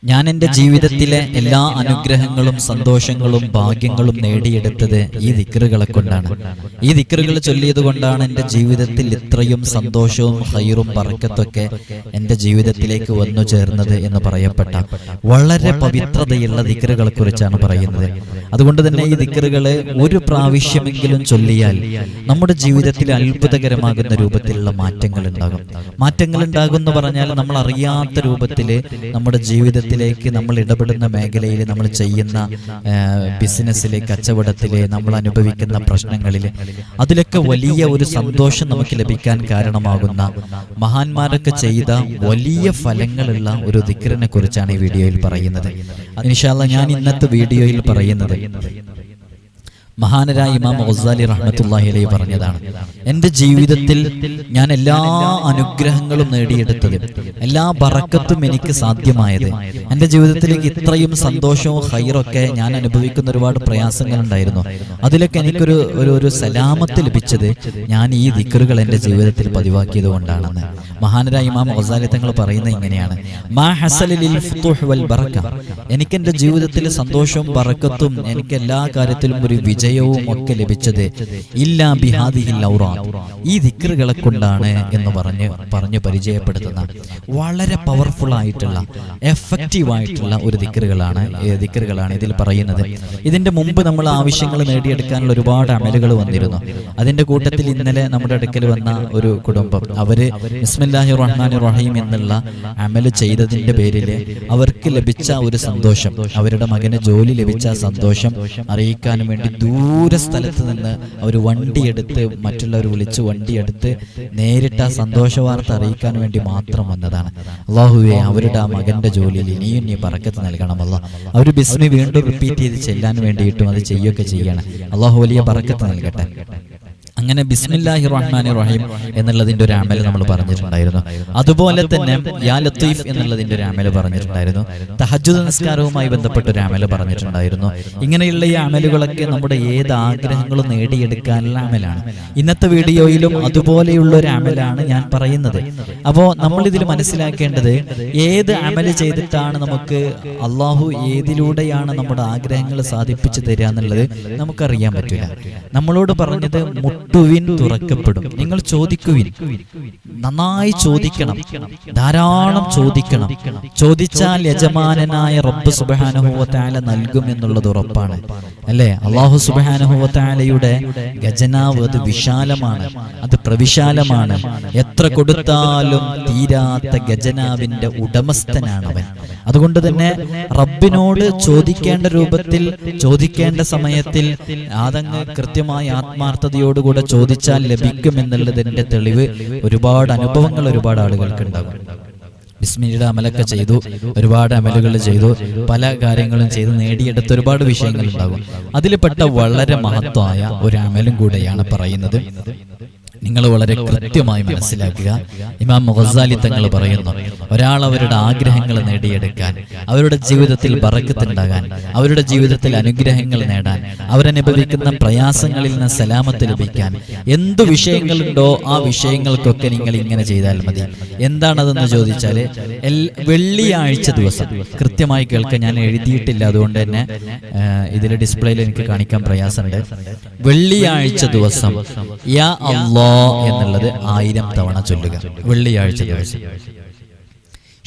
ഞാൻ എൻ്റെ ജീവിതത്തിലെ എല്ലാ അനുഗ്രഹങ്ങളും സന്തോഷങ്ങളും ഭാഗ്യങ്ങളും നേടിയെടുത്തത് ഈ ദിക്റുകളെ കൊണ്ടാണ്. ഈ ദിക്റുകൾ ചൊല്ലിയത് കൊണ്ടാണ് എൻ്റെ ജീവിതത്തിൽ ഇത്രയും സന്തോഷവും ഖൈറും ബറക്കത്തൊക്കെ എൻ്റെ ജീവിതത്തിലേക്ക് വന്നു ചേർന്നത് എന്ന് പറയപ്പെട്ട വളരെ പവിത്രതയുള്ള ദിക്റുകളെ കുറിച്ചാണ് പറയുന്നത്. അതുകൊണ്ട് തന്നെ ഈ ദിക്റുകളെ ഒരു പ്രാവശ്യമെങ്കിലും ചൊല്ലിയാൽ നമ്മുടെ ജീവിതത്തിൽ അത്ഭുതകരമാകുന്ന രൂപത്തിലുള്ള മാറ്റങ്ങൾ ഉണ്ടാകും. മാറ്റങ്ങൾ ഉണ്ടാകും എന്ന് പറഞ്ഞാൽ നമ്മൾ അറിയാത്ത രൂപത്തിൽ നമ്മുടെ ജീവിതത്തിൽ നമ്മൾ ഇടപെടുന്ന മേഖലയിൽ, നമ്മൾ ചെയ്യുന്ന ബിസിനസ്സിലെ, കച്ചവടത്തിലെ, നമ്മൾ അനുഭവിക്കുന്ന പ്രശ്നങ്ങളിൽ, അതിലൊക്കെ വലിയ ഒരു സന്തോഷം നമുക്ക് ലഭിക്കാൻ കാരണമാകുന്ന മഹാന്മാരൊക്കെ ചെയ്ത വലിയ ഫലങ്ങളുള്ള ഒരു ദിക്റിനെ കുറിച്ചാണ് ഈ വീഡിയോയിൽ പറയുന്നത്. ഇൻഷാ അല്ലാഹ് ഞാൻ ഇന്നത്തെ വീഡിയോയിൽ പറയുന്നത് മഹാനരായ ഇമാം ഗസാലി റഹ്മത്തുള്ളാഹി അലൈഹി പറഞ്ഞതാണ്. എൻ്റെ ജീവിതത്തിൽ ഞാൻ എല്ലാ അനുഗ്രഹങ്ങളും നേടിയെടുത്തത്, എല്ലാ ബറക്കത്തും എനിക്ക് സാധ്യമായത്, എൻ്റെ ജീവിതത്തിലേക്ക് ഇത്രയും സന്തോഷവും ഖൈറൊക്കെ ഞാൻ അനുഭവിക്കുന്ന ഒരുപാട് പ്രയാസങ്ങളുണ്ടായിരുന്നു, അതിലൊക്കെ എനിക്കൊരു സലാമത്ത് ലഭിച്ചത് ഞാൻ ഈ ദിക്റുകൾ എൻ്റെ ജീവിതത്തിൽ പതിവാക്കിയത് കൊണ്ടാണെന്ന് മഹാനരായ ഇമാം ഗസാലി തങ്ങൾ പറയുന്നത് ഇങ്ങനെയാണ്: മാ ഹസല ലിൽ ഫുതുഹ് വൽ ബറക, എനിക്ക് എൻ്റെ ജീവിതത്തിൽ സന്തോഷവും ബറക്കത്തും, എനിക്ക് എല്ലാ കാര്യത്തിലും ഒരു വിജയവും ഒക്കെ ലഭിച്ചത് ഇല്ലാ ബിഹാദിഹിൽ ഔറാദ്, ഈ ദിക്റുകളെ കൊണ്ടാണ് എന്ന് പറഞ്ഞ് പരിചയപ്പെടുത്തുന്ന വളരെ പവർഫുൾ ആയിട്ടുള്ള, എഫക്റ്റീവ് ആയിട്ടുള്ള ഒരു ദിക്റുകളാണ് ഇതിൽ പറയുന്നത്. ഇതിന്റെ മുമ്പ് നമ്മൾ ആവശ്യങ്ങൾ നേടിയെടുക്കാനുള്ള ഒരുപാട് അമലുകൾ വന്നിരുന്നു. അതിന്റെ കൂട്ടത്തിൽ ഇന്നലെ നമ്മുടെ അടുക്കൽ വന്ന ഒരു കുടുംബം, അവര് ബിസ്മില്ലാഹിർ റഹ്മാനിർ റഹീം എന്നുള്ള അമല് ചെയ്തതിന്റെ പേരിൽ അവർക്ക് ലഭിച്ച ഒരു സന്തോഷം, അവരുടെ മകന് ജോലി ലഭിച്ച സന്തോഷം അറിയിക്കാൻ വേണ്ടി ദൂര സ്ഥലത്ത് നിന്ന് അവർ വണ്ടിയെടുത്ത്, മറ്റുള്ളവർ വിളിച്ച് വണ്ടിയെടുത്ത് നേരിട്ട് ആ സന്തോഷ വാർത്ത അറിയിക്കാൻ വേണ്ടി മാത്രം വന്നതാണ്. അല്ലാഹുവേ, അവരുടെ ആ മകന്റെ ജോലിയിൽ ഇനിയും നീ ബറക്കത്ത് നൽകണമല്ല. അവർ ബിസ്മി വീണ്ടും റിപ്പീറ്റ് ചെയ്ത് ചെല്ലാൻ വേണ്ടിയിട്ടും അത് ചെയ്യുകയൊക്കെ ചെയ്യണം. അല്ലാഹു വലിയ ബറക്കത്ത് നൽകട്ടെ. അങ്ങനെ ബിസ്മില്ലാഹിർ റഹ്മാനിർ റഹീം എന്നുള്ളതിന്റെ ഒരു അമൽ നമ്മൾ പറഞ്ഞിട്ടുണ്ടായിരുന്നു. അതുപോലെ തന്നെ യാ ലത്തീഫ് എന്നുള്ളതിന്റെ ഒരു അമൽ പറഞ്ഞിട്ടുണ്ടായിരുന്നു. തഹജ്ജുദ് നിസ്കാരവുമായി ബന്ധപ്പെട്ട ഒരു അമൽ പറഞ്ഞിട്ടുണ്ടായിരുന്നു. ഇങ്ങനെയുള്ള ഈ അമലുകളൊക്കെ നമ്മുടെ ഏത് ആഗ്രഹങ്ങളും നേടിയെടുക്കാനുള്ള അമലാണ്. ഇന്നത്തെ വീഡിയോയിലും അതുപോലെയുള്ള ഒരു അമലാണ് ഞാൻ പറയുന്നത്. അപ്പോൾ നമ്മൾ ഇതിൽ മനസ്സിലാക്കേണ്ടത്, ഏത് അമല് ചെയ്തിട്ടാണ് നമുക്ക് അള്ളാഹു ഏതിലൂടെയാണ് നമ്മുടെ ആഗ്രഹങ്ങൾ സാധിപ്പിച്ചു തരിക എന്നുള്ളത് നമുക്കറിയാൻ പറ്റില്ല. നമ്മളോട് പറഞ്ഞത് മുട്ടുവിൻ തുറക്കപ്പെടും, നിങ്ങൾ ചോദിക്കുവിൻ, നന്നായി ചോദിക്കണം, ധാരാളം ചോദിക്കണം. ചോദിച്ചാൽ യജമാനനായ റബ്ബ് സുബ്ഹാനഹു വ തആല നൽകും എന്നുള്ളത് ഉറപ്പാണ്, അല്ലേ? അല്ലാഹു സുബ്ഹാനഹു വ തആലയുടെ ഖജനാവ് അത് വിശാലമാണ്, അത് പ്രവിശാലമാണ്. എത്ര കൊടുത്താലും തീരാത്ത ഖജനാവിന്റെ ഉടമസ്ഥനാണവൻ. അതുകൊണ്ട് തന്നെ റബ്ബിനോട് ചോദിക്കേണ്ട രൂപത്തിൽ, ചോദിക്കേണ്ട സമയത്തിൽ അതങ്ങ് കൃത്യമായ ആത്മാർത്ഥതയോടുകൂടെ ചോദിച്ചാൽ ലഭിക്കും എന്നുള്ളതിന്റെ തെളിവ് ഒരുപാട് അനുഭവങ്ങൾ ഒരുപാട് ആളുകൾക്ക് ഉണ്ടാകും. ബിസ്മിയുടെ അമലൊക്കെ ചെയ്തു, ഒരുപാട് അമലുകൾ ചെയ്തു, പല കാര്യങ്ങളും ചെയ്ത് നേടിയെടുത്ത ഒരുപാട് വിഷയങ്ങൾ ഉണ്ടാകും. അതിൽപ്പെട്ട വളരെ മഹത്വമായ ഒരു അമലും കൂടെയാണ് പറയുന്നത്. നിങ്ങൾ വളരെ കൃത്യമായി മനസ്സിലാക്കുക. ഇമാം ഗസാലി തങ്ങൾ പറയുന്നു, ഒരാൾ അവരുടെ ആഗ്രഹങ്ങൾ നേടിയെടുക്കാൻ, അവരുടെ ജീവിതത്തിൽ ബറക്കത്തുണ്ടാകാൻ, അവരുടെ ജീവിതത്തിൽ അനുഗ്രഹങ്ങൾ നേടാൻ, അവരനുഭവിക്കുന്ന പ്രയാസങ്ങളിൽ നിന്ന് സലാമത്ത് ലഭിക്കാൻ എന്തു വിഷയങ്ങളുണ്ടോ ആ വിഷയങ്ങൾക്കൊക്കെ നിങ്ങൾ ഇങ്ങനെ ചെയ്താൽ മതി. എന്താണതെന്ന് ചോദിച്ചാൽ, വെള്ളിയാഴ്ച ദിവസം, കൃത്യമായി കേൾക്കാൻ ഞാൻ എഴുതിയിട്ടില്ല, അതുകൊണ്ട് തന്നെ ഇതിലെ ഡിസ്പ്ലേയിൽ എനിക്ക് കാണിക്കാൻ പ്രയാസമുണ്ട്. വെള്ളിയാഴ്ച ദിവസം യാ അല്ലാഹ് എന്നുള്ളത് 1000 തവണ ചൊല്ലുക. വെള്ളിയാഴ്ച ദിവസം.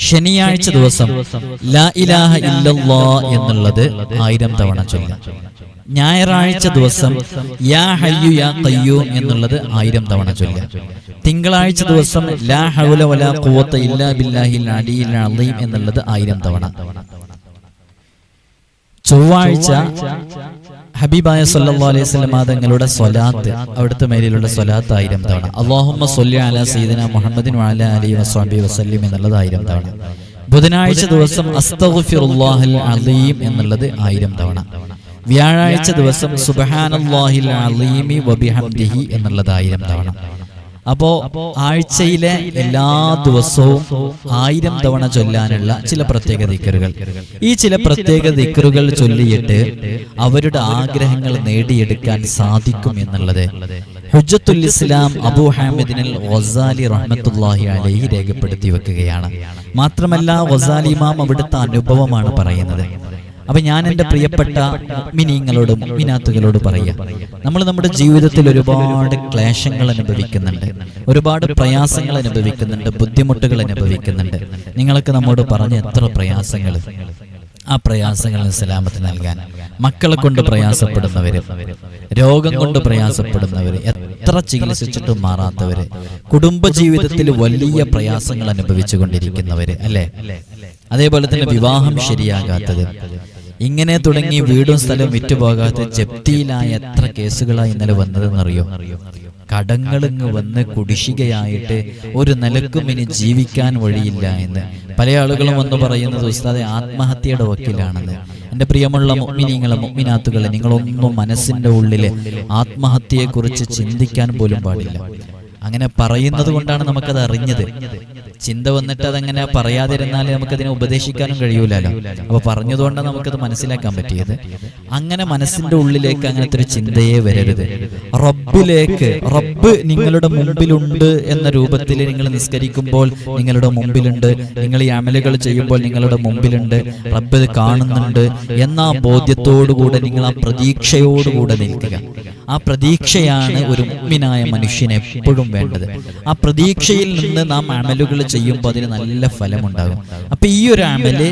ശനിയാഴ്ച ദിവസം ലാ ഇലാഹ ഇല്ലല്ലാഹ് എന്നുള്ളത് 1000 തവണ ചൊല്ലുക. ഞായറാഴ്ച ദിവസം യാ ഹയ്യു യാ ഖയ്യൂം എന്നുള്ളത് 1000 തവണ ചൊല്ലുക. തിങ്കളാഴ്ച ദിവസം ലാ ഹൗല വലാ ഖുവത ഇല്ലാ ബില്ലാഹിൽ അലിയിൽ അളീം എന്നുള്ളത് 1000 തവണ. ചൊവ്വാഴ്ച ഹബീബായ സല്ലല്ലാഹു അലൈഹി വസല്ലം തങ്ങളുടെ സ്വലാത്ത്, അവിടുത്തെ മേലിലുള്ള സ്വലാത്ത് 1000 തവണ. അല്ലാഹുമ്മ സ്വല്ലി അലാ സയ്യിദിനാ മുഹമ്മദിൻ വഅലാ ആലിഹി വസ്വഹ്ബിഹി വസല്ലം എന്നുള്ളത് 1000 തവണ. ബുധനാഴ്ച ദിവസം അസ്തഗ്ഫിറുല്ലാഹൽ അലീം എന്നുള്ളത് 1000 തവണ. വ്യാഴാഴ്ച ദിവസം സുബ്ഹാനല്ലാഹിൽ അലീമി വബിഹംദിഹി എന്നുള്ളത് 1000 തവണ. അപ്പോ ആഴ്ചയിലെ എല്ലാ ദിവസവും 1000 തവണ ചൊല്ലാനുള്ള ചില പ്രത്യേക ദിക്റുകൾ, ഈ ചില പ്രത്യേക ദിക്റുകൾ ചൊല്ലിയിട്ട് അവരുടെ ആഗ്രഹങ്ങൾ നേടിയെടുക്കാൻ സാധിക്കും എന്നുള്ളത് ഹുജ്ജത്തുൽ ഇസ്ലാം അബൂ ഹാമിദിൻ ഗസാലി റഹ്മത്തുള്ളാഹി അലൈഹി രേഖപ്പെടുത്തി വെക്കുകയാണ്. മാത്രമല്ല ഗസാലി ഇമാം അവിടുത്തെ അനുഭവമാണ് പറയുന്നത്. അപ്പൊ ഞാൻ എൻ്റെ പ്രിയപ്പെട്ട മുഅ്മിനീങ്ങളോട് മുഅ്മിനാത്തുകളോട് പറയാം, നമ്മൾ നമ്മുടെ ജീവിതത്തിൽ ഒരുപാട് ക്ലേശങ്ങൾ അനുഭവിക്കുന്നുണ്ട്, ഒരുപാട് പ്രയാസങ്ങൾ അനുഭവിക്കുന്നുണ്ട്, ബുദ്ധിമുട്ടുകൾ അനുഭവിക്കുന്നുണ്ട്. നിങ്ങളൊക്കെ നമ്മോട് പറഞ്ഞ എത്ര പ്രയാസങ്ങൾ, ആ പ്രയാസങ്ങളിൽ സലാമത്ത് നൽകാൻ മക്കളെ കൊണ്ട് പ്രയാസപ്പെടുന്നവര്, രോഗം കൊണ്ട് പ്രയാസപ്പെടുന്നവര്, എത്ര ചികിത്സിച്ചിട്ടും മാറാത്തവര്, കുടുംബജീവിതത്തിൽ വലിയ പ്രയാസങ്ങൾ അനുഭവിച്ചു കൊണ്ടിരിക്കുന്നവര് അല്ലേ, അതേപോലെ തന്നെ വിവാഹം ശരിയാകാത്തത്, ഇങ്ങനെ തുടങ്ങി വീടും സ്ഥലവും വിറ്റുപോകാത്ത ജപ്തിയിലായ എത്ര കേസുകളായി ഇന്നലെ വന്നതെന്നറിയോ? കടങ്ങളിങ്ങ് വന്ന് കുടിശ്ശികയായിട്ട് ഒരു നിലക്കും ഇനി ജീവിക്കാൻ വഴിയില്ല എന്ന് പല ആളുകളും വന്ന് പറയുന്നത് ഉസ്താദെ ആത്മഹത്യയുടെ വക്കിലാണെന്ന്. എൻ്റെ പ്രിയമുള്ള മുഅ്മിനീങ്ങളെ മുഅ്മിനാത്തുകളെ, നിങ്ങളൊന്നും മനസ്സിൻ്റെ ഉള്ളിൽ ആത്മഹത്യയെക്കുറിച്ച് ചിന്തിക്കാൻ പോലും പാടില്ല. അങ്ങനെ പറയുന്നത് കൊണ്ടാണ് നമുക്കത് അറിഞ്ഞത്. ചിന്ത വന്നിട്ട് അതങ്ങനെ പറയാതിരുന്നാൽ നമുക്കതിനെ ഉപദേശിക്കാനും കഴിയൂലല്ലോ. അപ്പൊ പറഞ്ഞതുകൊണ്ടാണ് നമുക്കത് മനസ്സിലാക്കാൻ പറ്റിയത്. അങ്ങനെ മനസ്സിന്റെ ഉള്ളിലേക്ക് അങ്ങനത്തെ ഒരു ചിന്തയെ വരരുത്. റബ്ബിലേക്ക്, റബ്ബ് നിങ്ങളുടെ മുമ്പിലുണ്ട് എന്ന രൂപത്തിൽ നിങ്ങൾ നിസ്കരിക്കുമ്പോൾ നിങ്ങളുടെ മുമ്പിലുണ്ട്, നിങ്ങൾ ഈ അമലുകൾ ചെയ്യുമ്പോൾ നിങ്ങളുടെ മുമ്പിലുണ്ട്, റബ്ബ് ഇത് കാണുന്നുണ്ട് എന്ന ബോധ്യത്തോടുകൂടെ നിങ്ങൾ ആ പ്രതീക്ഷയോടുകൂടെ നിൽക്കുക. ആ പ്രതീക്ഷയാണ് ഒരു മുഅ്മിനായ മനുഷ്യന് എപ്പോഴും വേണ്ടത്. ആ പ്രതീക്ഷയിൽ നിന്ന് നാം അമലുകൾ ചെയ്യുമ്പോൾ അതിന് നല്ല ഫലമുണ്ടാകും. അപ്പൊ ഈ ഒരു അമല്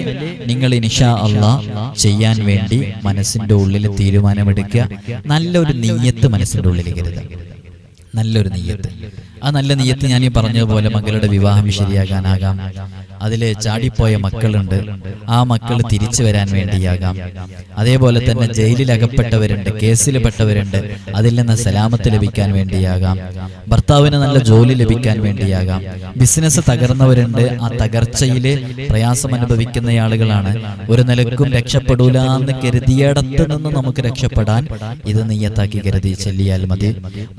നിങ്ങൾ ഇൻഷാ അല്ലാഹ് ചെയ്യാൻ വേണ്ടി മനസ്സിന്റെ ഉള്ളിൽ തീരുമാനമെടുക്കുക. നല്ലൊരു നിയ്യത്ത് മനസ്സിന്റെ ഉള്ളിൽ കരുതുക, നല്ലൊരു നിയ്യത്ത്. ആ നല്ല നിയ്യത്ത് ഞാൻ ഈ പറഞ്ഞതുപോലെ മക്കളുടെ വിവാഹം ശരിയാകാനാകാം, അതിൽ ചാടിപ്പോയ മക്കളുണ്ട്, ആ മക്കൾ തിരിച്ചു വരാൻ വേണ്ടിയാകാം, അതേപോലെ തന്നെ ജയിലിൽ അകപ്പെട്ടവരുണ്ട്, കേസിൽ പെട്ടവരുണ്ട്, അതിൽ നിന്ന് സലാമത്ത് ലഭിക്കാൻ വേണ്ടിയാകാം, ഭർത്താവിന് നല്ല ജോലി ലഭിക്കാൻ വേണ്ടിയാകാം, ബിസിനസ് തകർന്നവരുണ്ട്, ആ തകർച്ചയിൽ പ്രയാസം അനുഭവിക്കുന്ന ആളുകളാണ്, ഒരു നിലക്കും രക്ഷപ്പെടൂല എന്ന് കരുതിയിടത്ത് നിന്ന് നമുക്ക് രക്ഷപ്പെടാൻ ഇത് നിയ്യത്താക്കി കരുതി ചെല്ലിയാൽ മതി.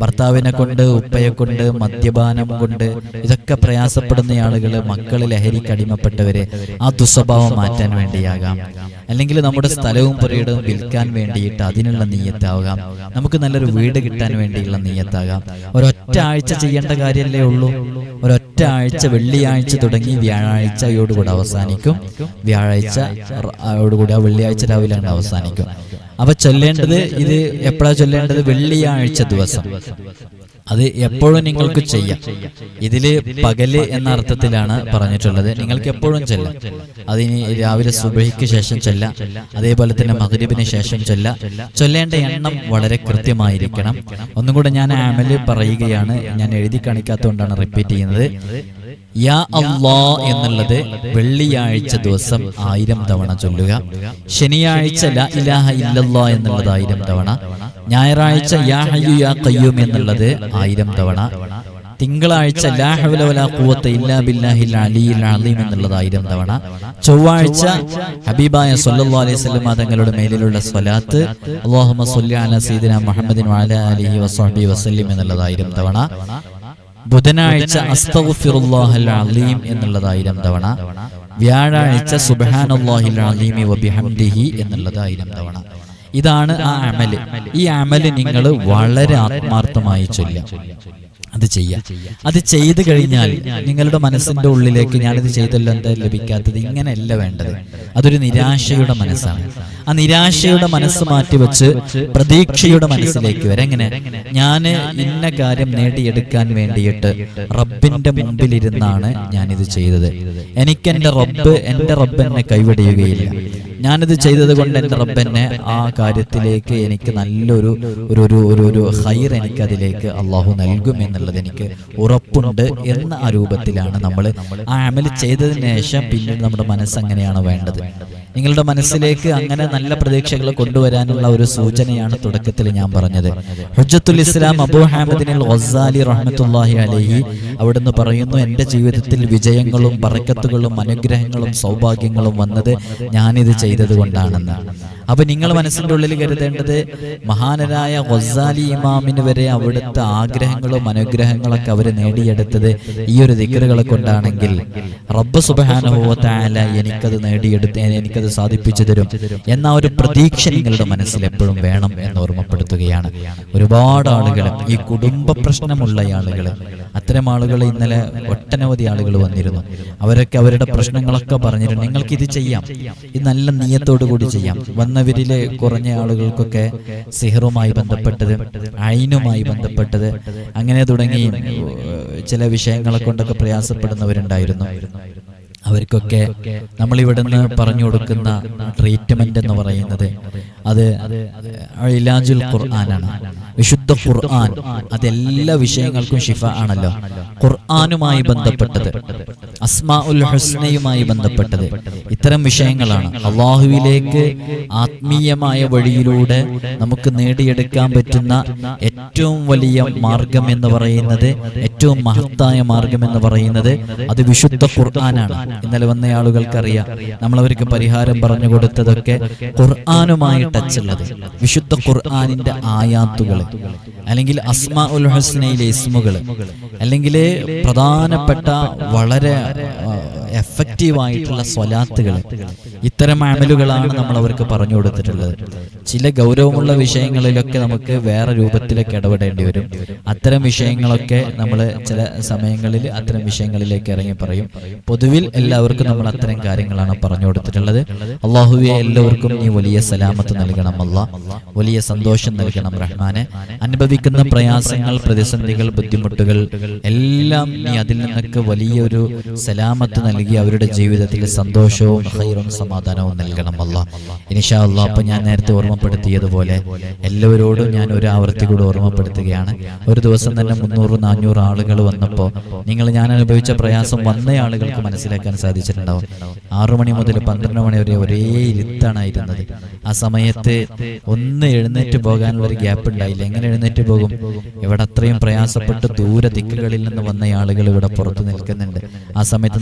ഭർത്താവിനെ കൊണ്ട്, ഉപ്പയെ കൊണ്ട്, മദ്യപാനം കൊണ്ട് ഇതൊക്കെ പ്രയാസപ്പെടുന്ന ആളുകൾ, മക്കൾ ലഹരിക്ക് അടിമപ്പെട്ടവരെ, ആ ദുസ്വഭാവം മാറ്റാൻ വേണ്ടിയാകാം, അല്ലെങ്കിൽ നമ്മുടെ സ്ഥലവും പുരയിടവും വിൽക്കാൻ വേണ്ടിയിട്ട് അതിനുള്ള നിയ്യത്താകാം, നമുക്ക് നല്ലൊരു വീട് കിട്ടാൻ വേണ്ടിയുള്ള നിയ്യത്താകാം. ഒരൊറ്റ ആഴ്ച ചെയ്യേണ്ട കാര്യമല്ലേ ഉള്ളൂ. ഒരൊറ്റ ആഴ്ച, വെള്ളിയാഴ്ച തുടങ്ങി വ്യാഴാഴ്ചയോടുകൂടെ അവസാനിക്കും. വ്യാഴാഴ്ച യോടുകൂടി ആ വെള്ളിയാഴ്ച രാവിലെ അവസാനിക്കും. അപ്പൊ ചൊല്ലേണ്ടത് ഇത് എപ്പോഴാണ് ചൊല്ലേണ്ടത്? വെള്ളിയാഴ്ച ദിവസം. അത് എപ്പോഴും നിങ്ങൾക്ക് ചെയ്യാം. ഇതില് പകല് എന്ന അർത്ഥത്തിലാണ് പറഞ്ഞിട്ടുള്ളത്. നിങ്ങൾക്ക് എപ്പോഴും ചെല്ലാം. അതിന് രാവിലെ സുബഹിക്ക് ശേഷം ചെല്ലാം, അതേപോലെ തന്നെ മഗ്രിബിന് ശേഷം ചെല്ലാം. ചൊല്ലേണ്ട എണ്ണം വളരെ കൃത്യമായിരിക്കണം. ഒന്നും കൂടെ ഞാൻ അമല് പറയുകയാണ്, ഞാൻ എഴുതി കാണിക്കാത്തതുകൊണ്ടാണ് റിപ്പീറ്റ് ചെയ്യുന്നത്. യാ അല്ലാ എന്നുള്ളത് വെള്ളിയാഴ്ച ദിവസം 1000 തവണ ചൊല്ലുക. ശനിയാഴ്ച ലാ ഇലാഹ ഇല്ലല്ലാ എന്നുള്ളത് 1000 തവണ. ഞായറാഴ്ച യാ ഹയ്യു യാ ഖയ്യൂം എന്നുള്ളത് 1000 തവണ. തിങ്കളാഴ്ച ലാ ഹൗല വലാ ഖുവത ഇല്ലാ ബില്ലാഹിൽ അലിയിൽ അലീം എന്നുള്ളത് 1000 തവണ. ചൊവ്വാഴ്ച ഹബീബായ സല്ലല്ലാഹു അലൈഹി വസല്ലം തങ്ങളുടെ മേലിലുള്ള സ്വലാത്ത് അല്ലാഹുമ്മ സ്വല്ലി അലാ സയ്യിദിനാ മുഹമ്മദിൻ വഅലാ ആലിഹി വസഹ്ബിഹി വസല്ലം എന്നുള്ളത് 1000 തവണ. ബുധനാഴ്ച അസ്തഗ്ഫിറുല്ലാഹൽ അലീം എന്നുള്ളത് 1000 തവണ. വ്യാഴാഴ്ച സുബ്ഹാനല്ലാഹിൽ അലീമി വബിഹംദിഹി എന്നുള്ളത് 1000 തവണ. ഇതാണ് ആ അമല്. ഈ അമല് നിങ്ങൾ വളരെ ആത്മാർത്ഥമായി ചൊല്ലുക. അത് ചെയ്യാം. അത് ചെയ്തു കഴിഞ്ഞാൽ നിങ്ങളുടെ മനസ്സിന്റെ ഉള്ളിലേക്ക് ഞാനിത് ചെയ്തല്ലോ എന്താ ലഭിക്കാത്തത്, ഇങ്ങനെയല്ല വേണ്ടത്. അതൊരു നിരാശയുടെ മനസ്സാണ്. ആ നിരാശയുടെ മനസ്സ് മാറ്റിവെച്ച് പ്രതീക്ഷയുടെ മനസ്സിലേക്ക് വരെ. എങ്ങനെ? ഞാൻ ഇന്ന കാര്യം നേടിയെടുക്കാൻ വേണ്ടിയിട്ട് റബ്ബിന്റെ മുമ്പിലിരുന്നാണ് ഞാനിത് ചെയ്തത്. എനിക്ക് എൻ്റെ റബ്ബ് എന്നെ കൈവടിയുകയില്ല. ഞാനിത് ചെയ്തത് കൊണ്ട് എൻ്റെ റബ്ബെന്നെ ആ കാര്യത്തിലേക്ക് എനിക്ക് നല്ലൊരു ഒരു ഹൈർ എനിക്കതിലേക്ക് അള്ളാഹു നൽകും എന്നുള്ളത് എനിക്ക് ഉറപ്പുണ്ട് എന്ന ആ രൂപത്തിലാണ് നമ്മൾ ആ അമൽ ചെയ്തതിന് ശേഷം പിന്നീട് നമ്മുടെ മനസ്സ് അങ്ങനെയാണ് വേണ്ടത്. നിങ്ങളുടെ മനസ്സിലേക്ക് അങ്ങനെ നല്ല പ്രതീക്ഷകൾ കൊണ്ടുവരാനുള്ള ഒരു സൂചനയാണ് തുടക്കത്തിൽ ഞാൻ പറഞ്ഞത്. ഹുജ്ജത്തുൽ ഇസ്ലാം അബൂ ഹാമിദിൻ ഗസാലി റഹ്മത്തുള്ളാഹി അലൈഹി അവിടുന്ന് പറയുന്നു, എൻ്റെ ജീവിതത്തിൽ വിജയങ്ങളും ബറക്കത്തുകളും അനുഗ്രഹങ്ങളും സൗഭാഗ്യങ്ങളും വന്നത് ഞാനിത് ചെയ്തത് കൊണ്ടാണെന്ന്. അപ്പൊ നിങ്ങൾ മനസ്സിൻ്റെ ഉള്ളിൽ കരുതേണ്ടത്, മഹാനരായ ഗസാലി ഇമാമിന് വരെ അവിടുത്തെ ആഗ്രഹങ്ങളും അനുഗ്രഹങ്ങളൊക്കെ അവർ നേടിയെടുത്തത് ഈ ഒരു ദിക്റുകളെ കൊണ്ടാണെങ്കിൽ റബ്ബ് സുബ്ഹാനഹു വ തആല എനിക്കത് നേടിയെടുത്ത് എനിക്കത് സാധിപ്പിച്ചു തരും എന്ന ഒരു പ്രതീക്ഷ നിങ്ങളുടെ മനസ്സിൽ എപ്പോഴും വേണം എന്ന് ഓർമ്മപ്പെടുത്തുകയാണ്. ഒരുപാട് ആളുകൾ, ഈ കുടുംബ പ്രശ്നമുള്ള ആളുകൾ, അത്തരം ആളുകൾ ഇന്നലെ ഒട്ടനവധി ആളുകൾ വന്നിരുന്നു. അവരൊക്കെ അവരുടെ പ്രശ്നങ്ങളൊക്കെ പറഞ്ഞിരുന്നു. നിങ്ങൾക്ക് ഇത് ചെയ്യാം, ഇത് നല്ല നിയത്തോടു കൂടി ചെയ്യാം. വന്നവരിലെ കുറഞ്ഞ ആളുകൾക്കൊക്കെ സിഹറുമായി ബന്ധപ്പെട്ടത്, ഐനുമായി ബന്ധപ്പെട്ടത്, അങ്ങനെ തുടങ്ങി ചില വിഷയങ്ങളെ കൊണ്ടൊക്കെ പ്രയാസപ്പെടുന്നവരുണ്ടായിരുന്നു. അവർക്കൊക്കെ നമ്മളിവിടുന്ന് പറഞ്ഞു കൊടുക്കുന്ന ട്രീറ്റ്മെന്റ് എന്ന് പറയുന്നത് അത് ഇലാജുൽ ഖുർആനാണ്. വിശുദ്ധ ഖുർആൻ അതെല്ലാ വിഷയങ്ങൾക്കും ഷിഫ ആണല്ലോ. ഖുർആനുമായി ബന്ധപ്പെട്ടത്, അസ്മാഉൽ ഹുസ്നയുമായി ബന്ധപ്പെട്ടത്, ഇത്തരം വിഷയങ്ങളാണ്. അള്ളാഹുവിലേക്ക് ആത്മീയമായ വഴിയിലൂടെ നമുക്ക് നേടിയെടുക്കാൻ പറ്റുന്ന ഏറ്റവും വലിയ മാർഗം എന്ന് പറയുന്നത്, ഏറ്റവും മഹത്തായ മാർഗം എന്ന് പറയുന്നത് അത് വിശുദ്ധ ഖുർആനാണ്. ഇന്നലെ വന്ന ആളുകൾക്കറിയാം, നമ്മളവർക്ക് പരിഹാരം പറഞ്ഞു കൊടുത്തതൊക്കെ ഖുർആനുമായി ടച്ച് ഉള്ളത്, വിശുദ്ധ ഖുർആനിന്റെ ആയാത്തുകൾ, അല്ലെങ്കിൽ അസ്മാഉൽ ഹുസ്നയിലെ ഇസ്മുകൾ, അല്ലെങ്കിൽ പ്രധാനപ്പെട്ട വളരെ എഫക്റ്റീവായിട്ടുള്ള സ്വലാത്തുകൾ, ഇത്തരം അമലുകളാണ് നമ്മൾ അവർക്ക് പറഞ്ഞു കൊടുത്തിട്ടുള്ളത്. ചില ഗൗരവമുള്ള വിഷയങ്ങളിലൊക്കെ നമുക്ക് വേറെ രൂപത്തിലൊക്കെ ഇടപെടേണ്ടി വരും. അത്തരം വിഷയങ്ങളൊക്കെ നമ്മൾ ചില സമയങ്ങളിൽ അത്തരം വിഷയങ്ങളിലേക്ക് ഇറങ്ങി പറയും. പൊതുവിൽ എല്ലാവർക്കും നമ്മൾ അത്തരം കാര്യങ്ങളാണ് പറഞ്ഞു കൊടുത്തിട്ടുള്ളത്. അള്ളാഹുവെ, എല്ലാവർക്കും നീ വലിയ സലാമത്ത് നൽകണം അല്ലാ, വലിയ സന്തോഷം നൽകണം റഹ്മാനെ. അനുഭവിക്കുന്ന പ്രയാസങ്ങൾ, പ്രതിസന്ധികൾ, ബുദ്ധിമുട്ടുകൾ എല്ലാം നീ അതിൽ നിന്നൊക്കെ വലിയൊരു സലാമത്ത് നൽകി അവരുടെ ജീവിതത്തിൽ സന്തോഷവും ഖൈറും സമാധാനവും നൽകണം അല്ലാ. ഇൻഷാ അല്ലാഹ്. അപ്പൊ ഞാൻ നേരത്തെ ഓർമ്മപ്പെടുത്തിയതുപോലെ എല്ലാവരോടും ഞാൻ ഒരു ആവർത്തി കൂടെ ഓർമ്മപ്പെടുത്തുകയാണ്. ഒരു ദിവസം തന്നെ 300-400 ആളുകൾ വന്നപ്പോൾ ഞാൻ അനുഭവിച്ച പ്രയാസം വന്ന ആളുകൾക്ക് മനസ്സിലാക്കാൻ സാധിച്ചിട്ടുണ്ടാവും. 6 മണി മുതൽ 12 മണി വരെ ഒരേ ഇരുത്താണായിരുന്നത്. ആ സമയത്ത് ഒന്ന് എഴുന്നേറ്റ് പോകാൻ ഒരു ഗ്യാപ്പ് ഉണ്ടായില്ല. എങ്ങനെ എഴുന്നേറ്റ് പോകും? ഇവിടെ അത്രയും പ്രയാസപ്പെട്ട് ദൂര ദിക്കുകളിൽ നിന്ന് വന്ന ആളുകൾ ഇവിടെ പുറത്തു നിൽക്കുന്നുണ്ട്. ആ സമയത്ത്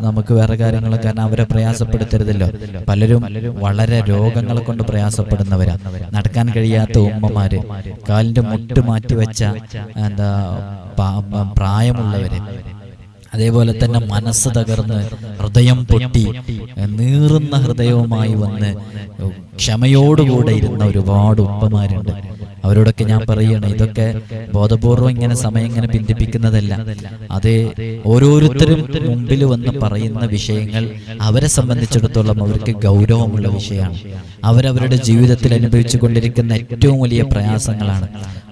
നമുക്ക് വേറെ കാര്യങ്ങൾ, കാരണം അവരെ പ്രയാസപ്പെടുത്തരുതല്ലോ. പലരും വളരെ രോഗങ്ങളെ കൊണ്ട് പ്രയാസപ്പെടുന്നവരാ. നടക്കാൻ കഴിയാത്ത ഉമ്മമാര്, കാലിന്റെ മുട്ട് മാറ്റിവെച്ച പ്രായമുള്ളവര്, അതേപോലെ തന്നെ മനസ്സ് തകർന്ന് ഹൃദയം പൊട്ടി നീറുന്ന ഹൃദയവുമായി വന്ന് ക്ഷമയോടുകൂടെ ഇരുന്ന ഒരുപാട് ഉപ്പമാരുണ്ട്. അവരോടൊക്കെ ഞാൻ പറയണം, ഇതൊക്കെ ബോധപൂർവം ഇങ്ങനെ സമയം ഇങ്ങനെ പിന്തിപ്പിക്കുന്നതല്ല. അത് ഓരോരുത്തരും മുമ്പിൽ വന്ന് പറയുന്ന വിഷയങ്ങൾ അവരെ സംബന്ധിച്ചിടത്തോളം അവർക്ക് ഗൗരവമുള്ള വിഷയമാണ്. അവരവരുടെ ജീവിതത്തിൽ അനുഭവിച്ചു കൊണ്ടിരിക്കുന്ന ഏറ്റവും വലിയ പ്രയാസങ്ങളാണ്.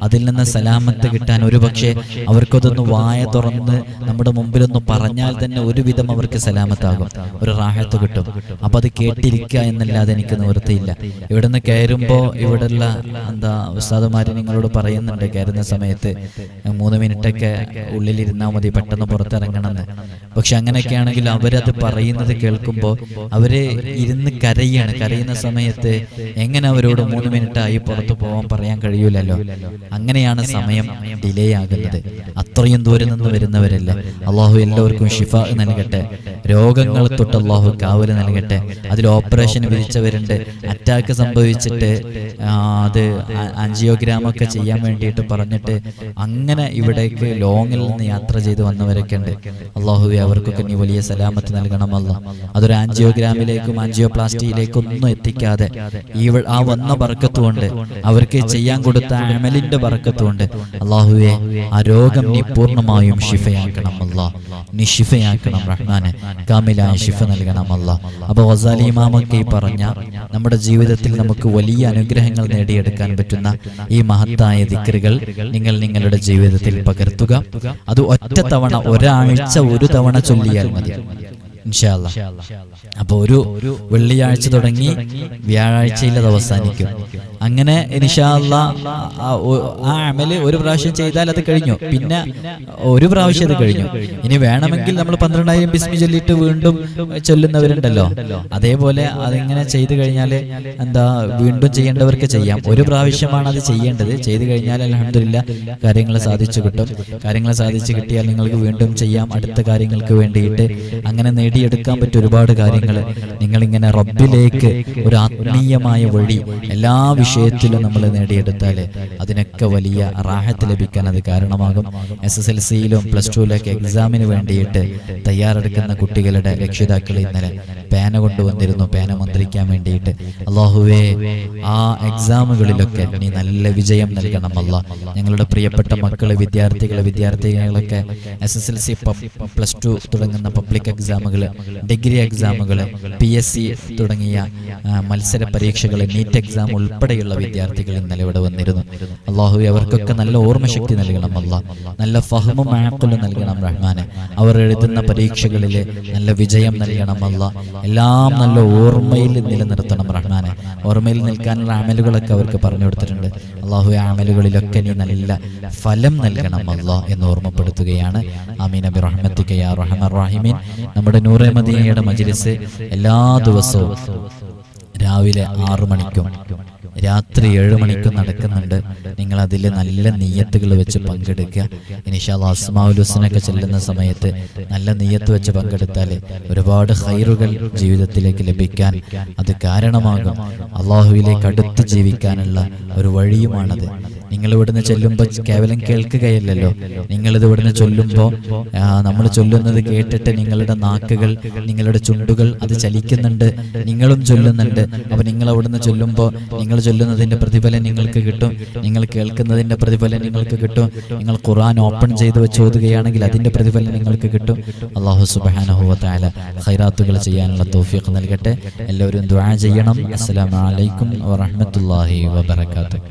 അതിൽ നിന്ന് സലാമത്ത് കിട്ടാൻ ഒരുപക്ഷെ അവർക്കതൊന്ന് വായ തുറന്ന് നമ്മുടെ മുമ്പിലൊന്ന് പറഞ്ഞാൽ തന്നെ ഒരുവിധം അവർക്ക് സലാമത്താകും, ഒരു റാഹത്ത് കിട്ടും. അപ്പൊ അത് കേട്ടിരിക്കുക എന്നല്ലാതെ എനിക്ക് നിവൃത്തിയില്ല. ഇവിടുന്ന് കയറുമ്പോൾ ഇവിടെയുള്ള ഉസ്താദുമാര് നിങ്ങളോട് പറയുന്നുണ്ട്, കയറുന്ന സമയത്ത് 3 മിനിറ്റൊക്കെ ഉള്ളിലിരുന്നാൽ മതി, പെട്ടെന്ന് പുറത്തിറങ്ങണമെന്ന്. പക്ഷെ അങ്ങനെയൊക്കെയാണെങ്കിൽ അവരത് പറയുന്നത് കേൾക്കുമ്പോൾ അവര് ഇരുന്ന് കരയുന്ന സമയത്ത് എങ്ങനെ അവരോട് 3 മിനിറ്റായി പുറത്തു പോകാൻ പറയാൻ കഴിയൂലല്ലോ. അങ്ങനെയാണ് സമയം ഡിലേ ആകുന്നത്. അത്രയും ദൂരം നിന്ന് വരുന്നവരല്ല. അള്ളാഹു എല്ലാവർക്കും ഷിഫ നൽകട്ടെ. രോഗങ്ങൾ തൊട്ട് അള്ളാഹു കാവല് നൽകട്ടെ. അതിൽ ഓപ്പറേഷൻ വിധിച്ചവരുണ്ട്, അറ്റാക്ക് സംഭവിച്ചിട്ട് അത് ആൻജിയോഗ്രാമൊക്കെ ചെയ്യാൻ വേണ്ടിയിട്ട് പറഞ്ഞിട്ട് അങ്ങനെ ഇവിടേക്ക് ലോങ്ങിൽ നിന്ന് യാത്ര ചെയ്ത് വന്നവരൊക്കെ ഉണ്ട്. അള്ളാഹുവെ, അവർക്കൊക്കെ നീ വലിയ സലാമത്ത് നൽകണം അല്ലാ. അതൊരു ആൻജിയോഗ്രാമിലേക്കും ആൻജിയോപ്ലാസ്റ്റിയിലേക്കും ഒന്നും എത്തിക്കാതെ ആ വന്ന ബർക്കത്തുകൊണ്ട്, അവർക്ക് ചെയ്യാൻ കൊടുത്ത അമലിന്റെ ബർക്കത്തുകൊണ്ട് അള്ളാഹുവെ, ആ രോഗം നീ പൂർണ്ണമായും ഷിഫയാക്കണം അല്ലാ. നീ ഷിഫയാക്കണം റഹ്മാനെ, കാമിലായ ഷിഫ നൽകണം അല്ലാ. അപ്പൊ ഗസാലി ഇമാമൊക്കെ ഈ പറഞ്ഞ നമ്മുടെ ജീവിതത്തിൽ നമുക്ക് വലിയ അനുഗ്രഹങ്ങൾ നേടിയെടുക്കാൻ പറ്റുന്ന ഈ മഹത്തായ ദിക്റുകൾ നിങ്ങൾ നിങ്ങളുടെ ജീവിതത്തിൽ പകർത്തുക. അത് ഒറ്റ തവണ, ഒരാഴ്ച ഒരു തവണ ചൊല്ലിയാൽ മതി. ഇൻഷാ അല്ലാഹ്. അപ്പോൾ ഒരു വെള്ളിയാഴ്ച തുടങ്ങി വ്യാഴാഴ്ചയിൽ അത് അവസാനിക്കും. അങ്ങനെ ഇൻഷാ അല്ലാഹ് ആ അമല് ഒരു പ്രാവശ്യം ചെയ്താൽ അത് കഴിഞ്ഞു. പിന്നെ ഒരു പ്രാവശ്യം അത് കഴിഞ്ഞു. ഇനി വേണമെങ്കിൽ നമ്മൾ 12,000 ബിസ്മി ചൊല്ലിയിട്ട് വീണ്ടും ചൊല്ലുന്നവരുണ്ടല്ലോ, അതേപോലെ അതിങ്ങനെ ചെയ്തു കഴിഞ്ഞാൽ വീണ്ടും ചെയ്യേണ്ടവർക്ക് ചെയ്യാം. ഒരു പ്രാവശ്യമാണ് അത് ചെയ്യേണ്ടത്. ചെയ്തു കഴിഞ്ഞാൽ അൽഹംദുലില്ലാ കാര്യങ്ങൾ സാധിച്ചു കിട്ടും. കാര്യങ്ങൾ സാധിച്ചു കിട്ടിയാൽ നിങ്ങൾക്ക് വീണ്ടും ചെയ്യാം. അടുത്ത കാര്യങ്ങൾക്ക് വേണ്ടിയിട്ട് അങ്ങനെ നേടിയെടുക്കാൻ പറ്റും ഒരുപാട് കാര്യങ്ങൾ. നിങ്ങളിങ്ങനെ റബ്ബിലേക്ക് ഒരു ആത്മീയമായ വഴി എല്ലാ വിഷയത്തിലും നമ്മൾ നേടിയെടുത്താൽ അതിനൊക്കെ വലിയ റാഹത്ത് ലഭിക്കാൻ അത് കാരണമാകും. SSLCയിലും +2 എക്സാമിന് വേണ്ടിയിട്ട് തയ്യാറെടുക്കുന്ന കുട്ടികളുടെ രക്ഷിതാക്കൾ ഇന്നലെ പേന കൊണ്ടുവന്നിരുന്നു, പേന മന്ത്രിക്കാൻ വേണ്ടിയിട്ട്. അല്ലാഹുവേ, ആ എക്സാമുകളിലൊക്കെ നീ നല്ല വിജയം നൽകണം അല്ലാഹ്. ഞങ്ങളുടെ പ്രിയപ്പെട്ട മക്കളെ, വിദ്യാർത്ഥികളൊക്കെ SSLC +2 തുടങ്ങുന്ന പബ്ലിക് എക്സാമുകൾ, ഡിഗ്രി എക്സാമുകൾ, PSC തുടങ്ങിയ മത്സര പരീക്ഷകൾ, നീറ്റ് എക്സാം ഉൾപ്പെടെയുള്ള വിദ്യാർത്ഥികൾ ഇന്നലെ ഇവിടെ വന്നിരുന്നു. അല്ലാഹുവേ, അവർക്കൊക്കെ നല്ല ഓർമ്മശക്തി നൽകണം അല്ലാഹ്. നല്ല ഫഹ്മും അഖലും നൽകണം റഹ്മാനെ. അവർ എഴുതുന്ന പരീക്ഷകളിൽ നല്ല വിജയം നൽകണം അല്ലാഹ്. എല്ലാം നല്ല ഓർമ്മയിൽ നിലനിർത്തണം റഹ്മാനെ. ഓർമ്മയിൽ നിൽക്കാനുള്ള അമലുകളൊക്കെ അവർക്ക് പറഞ്ഞു കൊടുത്തിട്ടുണ്ട്. അല്ലാഹുവേ, അമലുകളിലൊക്കെ നീ നല്ല ഫലം നൽകണം അല്ലാഹ് എന്ന് ഓർമ്മപ്പെടുത്തുകയാണ്. ആമീൻ ബിറഹ്മതിക യാ അർഹമർ റഹീമീൻ. നമ്മുടെ നൂറെ മദീനയുടെ മജ്ലിസ് എല്ലാ ദിവസവും രാവിലെ 6 മണിക്കും രാത്രി 7 മണിക്കും നടക്കുന്നുണ്ട്. നിങ്ങൾ അതിൽ നല്ല നിയ്യത്തുകൾ വെച്ച് പങ്കെടുക്കുക. ഇൻഷാ അല്ലാഹ് അസ്മാഉൽ ഹുസ്നയൊക്കെ ചെല്ലുന്ന സമയത്ത് നല്ല നിയ്യത്ത് വെച്ച് പങ്കെടുത്താൽ ഒരുപാട് ഖൈറുകൾ ജീവിതത്തിലേക്ക് ലഭിക്കാൻ അത് കാരണമാകും. അള്ളാഹുവിലേക്ക് അടുത്ത് ജീവിക്കാനുള്ള ഒരു വഴിയുമാണത്. നിങ്ങൾ ഇവിടുന്ന് ചൊല്ലുമ്പോൾ കേവലം കേൾക്കുകയല്ലല്ലോ, നിങ്ങളിത് ഇവിടുന്ന് ചൊല്ലുമ്പോൾ നമ്മൾ ചൊല്ലുന്നത് കേട്ടിട്ട് നിങ്ങളുടെ നാക്കുകൾ, നിങ്ങളുടെ ചുണ്ടുകൾ അത് ചലിക്കുന്നുണ്ട്, നിങ്ങളും ചൊല്ലുന്നുണ്ട്. അപ്പോൾ നിങ്ങൾ അവിടുന്ന് ചൊല്ലുമ്പോൾ നിങ്ങൾ ചൊല്ലുന്നതിൻ്റെ പ്രതിഫലം നിങ്ങൾക്ക് കിട്ടും, നിങ്ങൾ കേൾക്കുന്നതിൻ്റെ പ്രതിഫലം നിങ്ങൾക്ക് കിട്ടും. നിങ്ങൾ ഖുർആൻ ഓപ്പൺ ചെയ്ത് വെച്ച് ഓതുകയാണെങ്കിൽ അതിൻ്റെ പ്രതിഫലം നിങ്ങൾക്ക് കിട്ടും. അല്ലാഹു സുബ്ഹാനഹു വ തആല ഖൈറാത്തുകൾ ചെയ്യാനുള്ള തൗഫീഖ് നൽകട്ടെ. എല്ലാവരും ദുആ ചെയ്യണം. അസ്സലാമു അലൈക്കും വറഹ്മത്തുള്ളാഹി വബറകാതുഹു.